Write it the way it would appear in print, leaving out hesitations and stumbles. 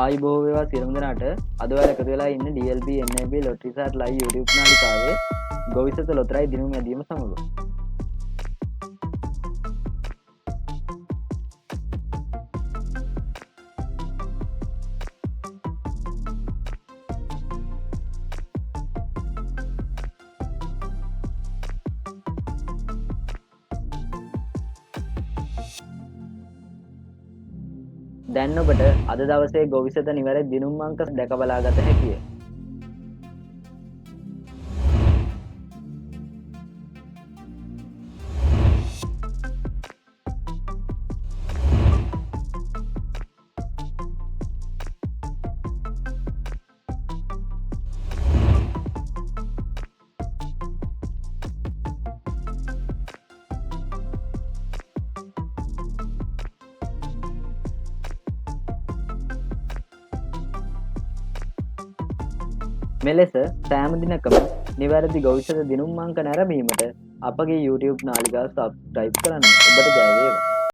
ආයි බොහෝ වේවා සියලුම දෙනාට අද ඔයාලා එකතු වෙලා ඉන්නේ DLB NAB Lottery Site Live YouTube නාලිකාවේ ගොවිසත ලොතරැයි දිනුම් ඇදීම සමග. දැන් ඔබට අද දවසේ ගොවිසත නිවැරදි දිනුම් අංක දැක බලා ගත හැකිය. මෙලෙස සෑම දිනකම නිවැරදි ගොවිසත දිනුම් අංක නැරඹීමට අපගේ YouTube නාලිකාව සබ්ස්ක්‍රයිබ් කරන්න. ඔබට ජය වේවා.